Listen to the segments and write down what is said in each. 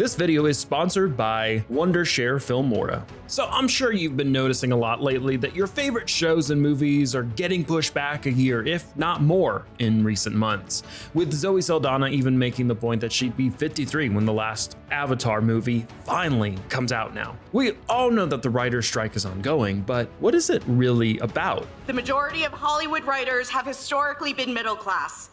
This video is sponsored by Wondershare Filmora. So I'm sure you've been noticing a lot lately that your favorite shows and movies are getting pushed back a year, if not more, in recent months. With Zoe Saldana even making the point that she'd be 53 when the last Avatar movie finally comes out now. We all know that the writer's strike is ongoing, but what is it really about? The majority of Hollywood writers have historically been middle class.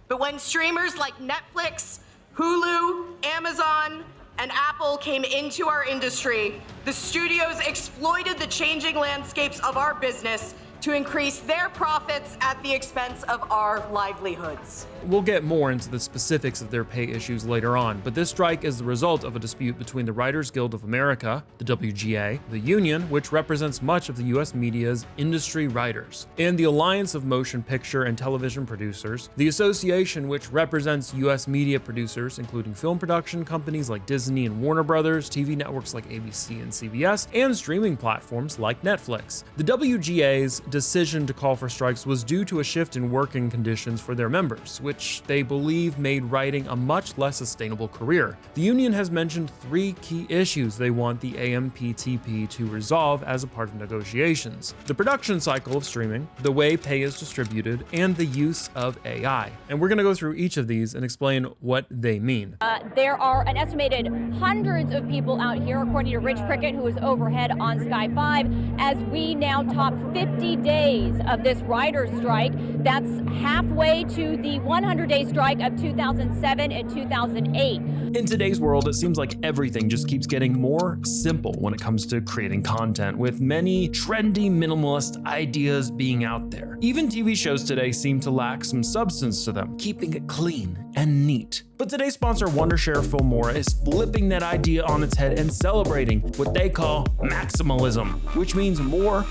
But when streamers like Netflix, Hulu, Amazon, and Apple came into our industry, the studios exploited the changing landscapes of our business to increase their profits at the expense of our livelihoods. We'll get more into the specifics of their pay issues later on, but this strike is the result of a dispute between the Writers Guild of America, the WGA, the union, which represents much of the US media's industry writers, and the Alliance of Motion Picture and Television Producers, the association which represents US media producers, including film production companies like Disney and Warner Brothers, TV networks like ABC and CBS, and streaming platforms like Netflix. The WGA's decision to call for strikes was due to a shift in working conditions for their members, which they believe made writing a much less sustainable career. The union has mentioned 3 key issues they want the AMPTP to resolve as a part of negotiations: the production cycle of streaming, the way pay is distributed, and the use of AI. And we're going to go through each of these and explain what they mean. There are an estimated hundreds of people out here, according to Rich Prickett, who is overhead on Sky 5, as we now top 50 days of this writer's strike. That's halfway to the 100-day strike of 2007 and 2008. In today's world, it seems like everything just keeps getting more simple when it comes to creating content, with many trendy minimalist ideas being out there. Even TV shows today seem to lack some substance to them, keeping it clean and neat. But today's sponsor, Wondershare Filmora, is flipping that idea on its head and celebrating what they call maximalism, which means more,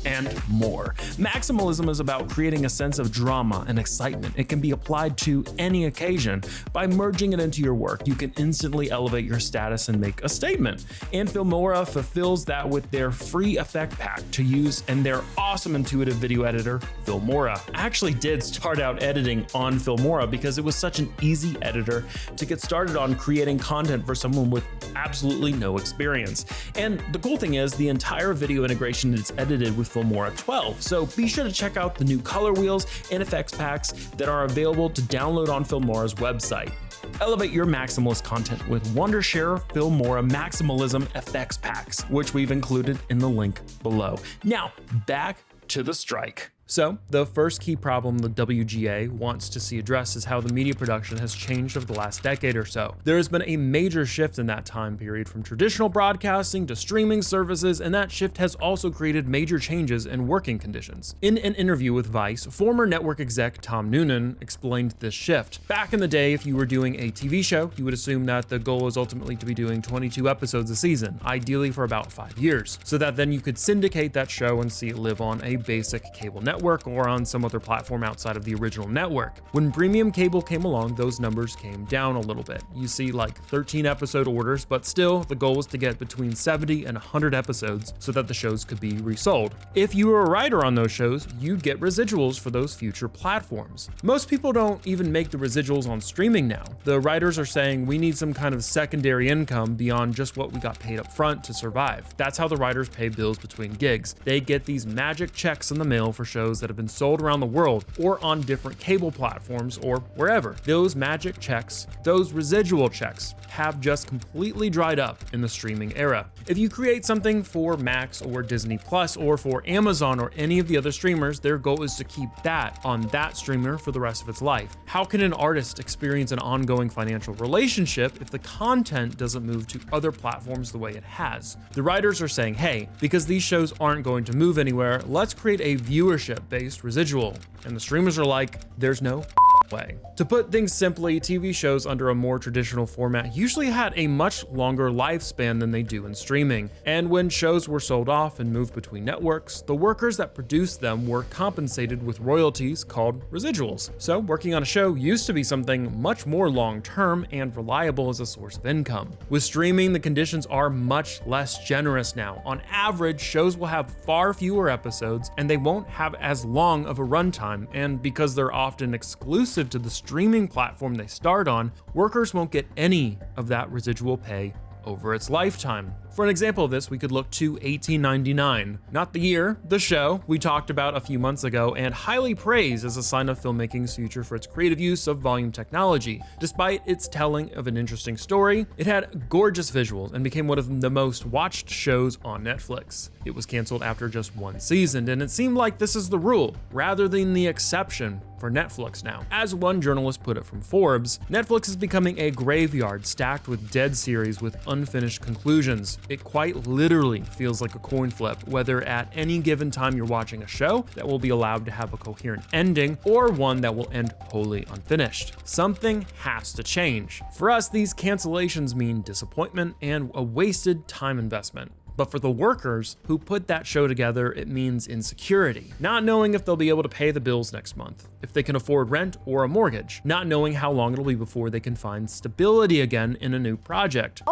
and more. Maximalism is about creating a sense of drama and excitement. It can be applied to any occasion. By merging it into your work, you can instantly elevate your status and make a statement. And Filmora fulfills that with their free effect pack to use and their awesome intuitive video editor, Filmora. I actually did start out editing on Filmora because it was such an easy editor to get started on creating content for someone with absolutely no experience. And the cool thing is the entire video integration is edited with Filmora 12, so be sure to check out the new color wheels and effects packs that are available to download on Filmora's website. Elevate your maximalist content with Wondershare Filmora Maximalism Effects Packs, which we've included in the link below. Now, back to the strike. So, the first key problem the WGA wants to see addressed is how the media production has changed over the last decade or so. There has been a major shift in that time period from traditional broadcasting to streaming services, and that shift has also created major changes in working conditions. In an interview with Vice, former network exec Tom Noonan explained this shift. Back in the day, if you were doing a TV show, you would assume that the goal is ultimately to be doing 22 episodes a season, ideally for about 5 years, so that then you could syndicate that show and see it live on a basic cable network or on some other platform outside of the original network. When premium cable came along, those numbers came down a little bit. You see like 13 episode orders, but still the goal was to get between 70 and 100 episodes so that the shows could be resold. If you were a writer on those shows, you'd get residuals for those future platforms. Most people don't even make the residuals on streaming now. The writers are saying we need some kind of secondary income beyond just what we got paid up front to survive. That's how the writers pay bills between gigs. They get these magic checks in the mail for shows that have been sold around the world or on different cable platforms or wherever. Those magic checks, those residual checks, have just completely dried up in the streaming era. If you create something for Max or Disney Plus or for Amazon or any of the other streamers, their goal is to keep that on that streamer for the rest of its life. How can an artist experience an ongoing financial relationship if the content doesn't move to other platforms the way it has? The writers are saying, hey, because these shows aren't going to move anywhere, let's create a viewership-based residual. And the streamers are like, there's no way. To put things simply, TV shows under a more traditional format usually had a much longer lifespan than they do in streaming. And when shows were sold off and moved between networks, the workers that produced them were compensated with royalties called residuals. So working on a show used to be something much more long-term and reliable as a source of income. With streaming, the conditions are much less generous now. On average, shows will have far fewer episodes and they won't have as long of a runtime, and because they're often exclusive exclusive to the streaming platform they start on, workers won't get any of that residual pay over its lifetime. For an example of this, we could look to 1899, not the year, the show we talked about a few months ago and highly praised as a sign of filmmaking's future for its creative use of volume technology. Despite its telling of an interesting story, it had gorgeous visuals and became one of the most watched shows on Netflix. It was canceled after just one season, and it seemed like this is the rule rather than the exception for Netflix now. As one journalist put it from Forbes, Netflix is becoming a graveyard stacked with dead series with unfinished conclusions. It quite literally feels like a coin flip, whether at any given time you're watching a show that will be allowed to have a coherent ending or one that will end wholly unfinished. Something has to change. For us, these cancellations mean disappointment and a wasted time investment. But for the workers who put that show together, it means insecurity. Not knowing if they'll be able to pay the bills next month, if they can afford rent or a mortgage, not knowing how long it'll be before they can find stability again in a new project.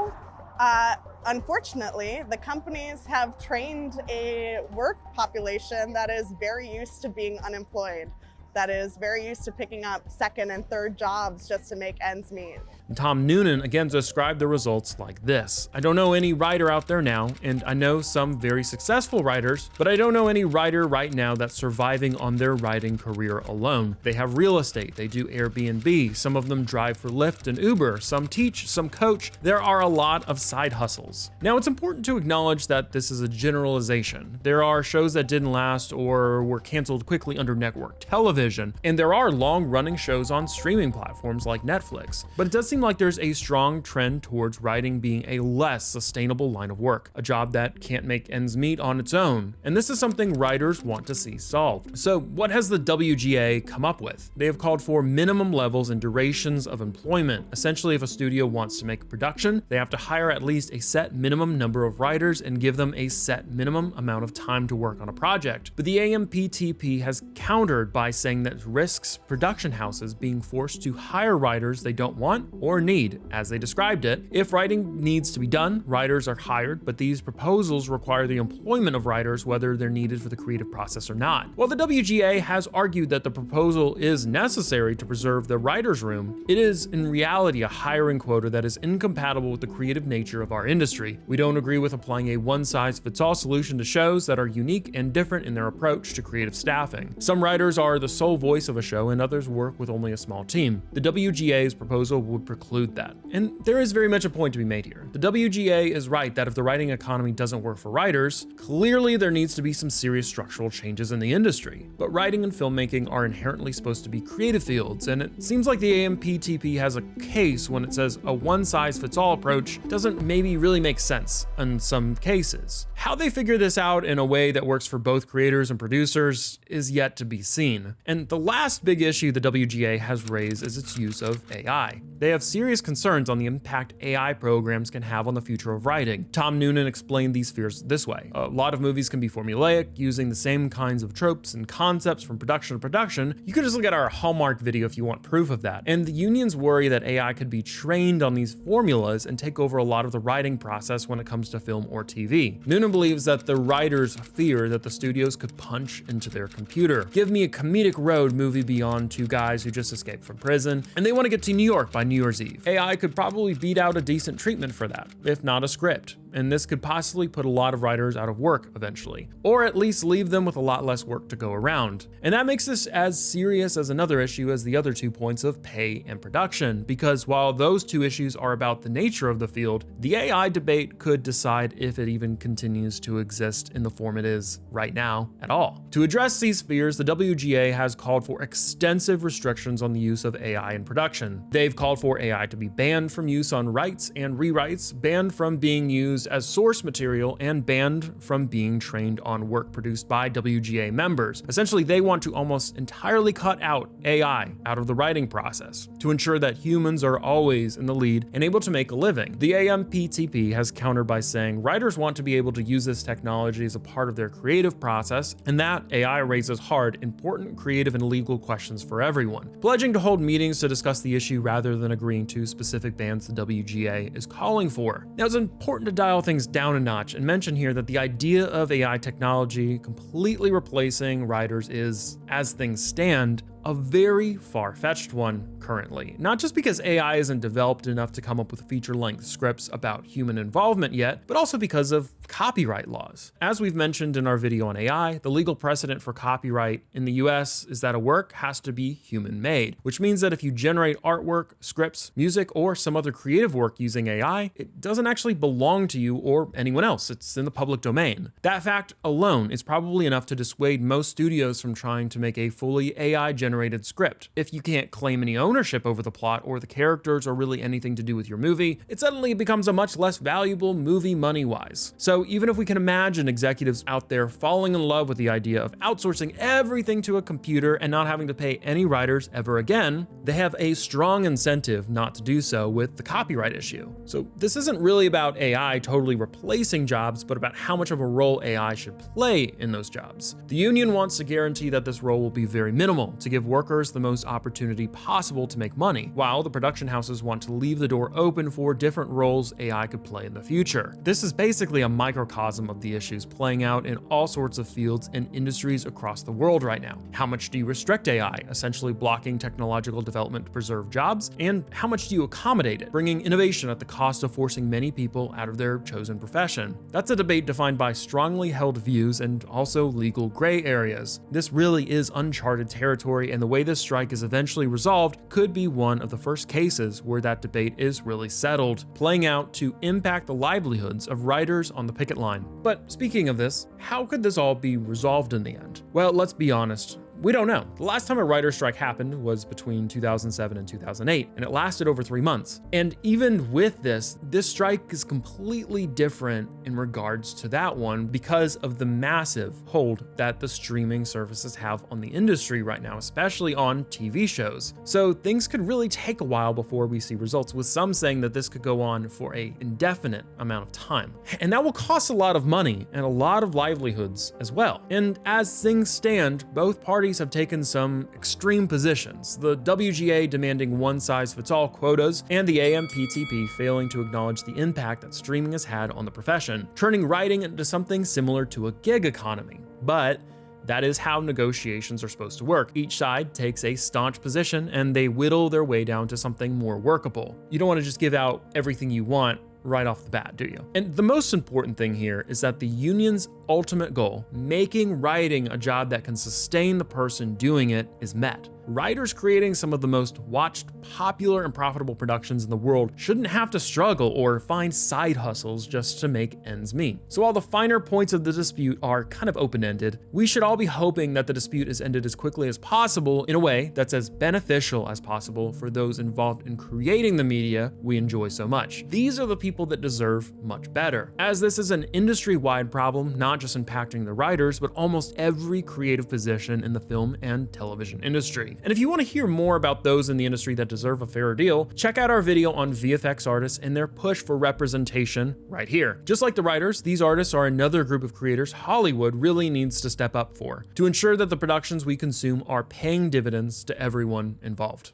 Unfortunately, the companies have trained a work population that is very used to being unemployed, that is very used to picking up second and third jobs just to make ends meet. Tom Noonan again described the results like this. I don't know any writer out there now, and I know some very successful writers, but I don't know any writer right now that's surviving on their writing career alone. They have real estate, they do Airbnb, some of them drive for Lyft and Uber, some teach, some coach. There are a lot of side hustles. Now, it's important to acknowledge that this is a generalization. There are shows that didn't last or were canceled quickly under network television, and there are long-running shows on streaming platforms like Netflix, but it does seem like there's a strong trend towards writing being a less sustainable line of work, a job that can't make ends meet on its own. And this is something writers want to see solved. So what has the WGA come up with? They have called for minimum levels and durations of employment. Essentially, if a studio wants to make a production, they have to hire at least a set minimum number of writers and give them a set minimum amount of time to work on a project. But the AMPTP has countered by saying that it risks production houses being forced to hire writers they don't want or need. As they described it, if writing needs to be done, writers are hired, but these proposals require the employment of writers whether they're needed for the creative process or not. While the WGA has argued that the proposal is necessary to preserve the writer's room, it is in reality a hiring quota that is incompatible with the creative nature of our industry. We don't agree with applying a one-size-fits-all solution to shows that are unique and different in their approach to creative staffing. Some writers are the sole voice of a show and others work with only a small team. The WGA's proposal would preclude that. And there is very much a point to be made here. The WGA is right that if the writing economy doesn't work for writers, clearly there needs to be some serious structural changes in the industry. But writing and filmmaking are inherently supposed to be creative fields, and it seems like the AMPTP has a case when it says a one-size-fits-all approach doesn't maybe really make sense in some cases. How they figure this out in a way that works for both creators and producers is yet to be seen. And the last big issue the WGA has raised is its use of AI. They have serious concerns on the impact AI programs can have on the future of writing. Tom Noonan explained these fears this way. A lot of movies can be formulaic, using the same kinds of tropes and concepts from production to production. You could just look at our Hallmark video if you want proof of that. And the unions worry that AI could be trained on these formulas and take over a lot of the writing process when it comes to film or TV. Noonan believes that the writers fear that the studios could punch into their computer. Give me a comedic road movie beyond two guys who just escaped from prison, and they want to get to New York by New Year's Eve. AI could probably beat out a decent treatment for that, if not a script. And this could possibly put a lot of writers out of work eventually, or at least leave them with a lot less work to go around. And that makes this as serious as another issue as the other 2 points of pay and production, because while those 2 issues are about the nature of the field, the AI debate could decide if it even continues to exist in the form it is right now at all. To address these fears, the WGA has called for extensive restrictions on the use of AI in production. They've called for AI to be banned from use on writes and rewrites, banned from being used as source material, and banned from being trained on work produced by WGA members. Essentially, they want to almost entirely cut out AI out of the writing process to ensure that humans are always in the lead and able to make a living. The AMPTP has countered by saying writers want to be able to use this technology as a part of their creative process, and that AI raises hard, important creative and legal questions for everyone. Pledging to hold meetings to discuss the issue rather than agree agreeing to specific bans the WGA is calling for. Now, it's important to dial things down a notch and mention here that the idea of AI technology completely replacing writers is, as things stand, a very far-fetched one currently. Not just because AI isn't developed enough to come up with feature-length scripts about human involvement yet, but also because of copyright laws. As we've mentioned in our video on AI, the legal precedent for copyright in the US is that a work has to be human-made, which means that if you generate artwork, scripts, music, or some other creative work using AI, it doesn't actually belong to you or anyone else. It's in the public domain. That fact alone is probably enough to dissuade most studios from trying to make a fully AI-generated script. If you can't claim any ownership over the plot or the characters or really anything to do with your movie, it suddenly becomes a much less valuable movie money-wise. So even if we can imagine executives out there falling in love with the idea of outsourcing everything to a computer and not having to pay any writers ever again, they have a strong incentive not to do so with the copyright issue. So this isn't really about AI totally replacing jobs, but about how much of a role AI should play in those jobs. The union wants to guarantee that this role will be very minimal to give workers the most opportunity possible to make money, while the production houses want to leave the door open for different roles AI could play in the future. This is basically a microcosm of the issues playing out in all sorts of fields and industries across the world right now. How much do you restrict AI, essentially blocking technological development to preserve jobs? And how much do you accommodate it, bringing innovation at the cost of forcing many people out of their chosen profession? That's a debate defined by strongly held views and also legal gray areas. This really is uncharted territory, and the way this strike is eventually resolved could be one of the first cases where that debate is really settled, playing out to impact the livelihoods of writers on the picket line. But speaking of this, how could this all be resolved in the end? Well, let's be honest. We don't know. The last time a writer's strike happened was between 2007 and 2008, and it lasted over 3 months. And even with this strike is completely different in regards to that one because of the massive hold that the streaming services have on the industry right now, especially on TV shows. So things could really take a while before we see results, with some saying that this could go on for an indefinite amount of time. And that will cost a lot of money and a lot of livelihoods as well. And as things stand, both parties have taken some extreme positions, the WGA demanding one-size-fits-all quotas, and the AMPTP failing to acknowledge the impact that streaming has had on the profession, turning writing into something similar to a gig economy. But that is how negotiations are supposed to work. Each side takes a staunch position and they whittle their way down to something more workable. You don't want to just give out everything you want right off the bat, do you? And the most important thing here is that the union's ultimate goal, making writing a job that can sustain the person doing it, is met. Writers creating some of the most watched, popular, and profitable productions in the world shouldn't have to struggle or find side hustles just to make ends meet. So while the finer points of the dispute are kind of open-ended, we should all be hoping that the dispute is ended as quickly as possible in a way that's as beneficial as possible for those involved in creating the media we enjoy so much. These are the people that deserve much better, as this is an industry-wide problem, not just impacting the writers, but almost every creative position in the film and television industry. And if you want to hear more about those in the industry that deserve a fairer deal, check out our video on VFX artists and their push for representation right here. Just like the writers, these artists are another group of creators Hollywood really needs to step up for, to ensure that the productions we consume are paying dividends to everyone involved.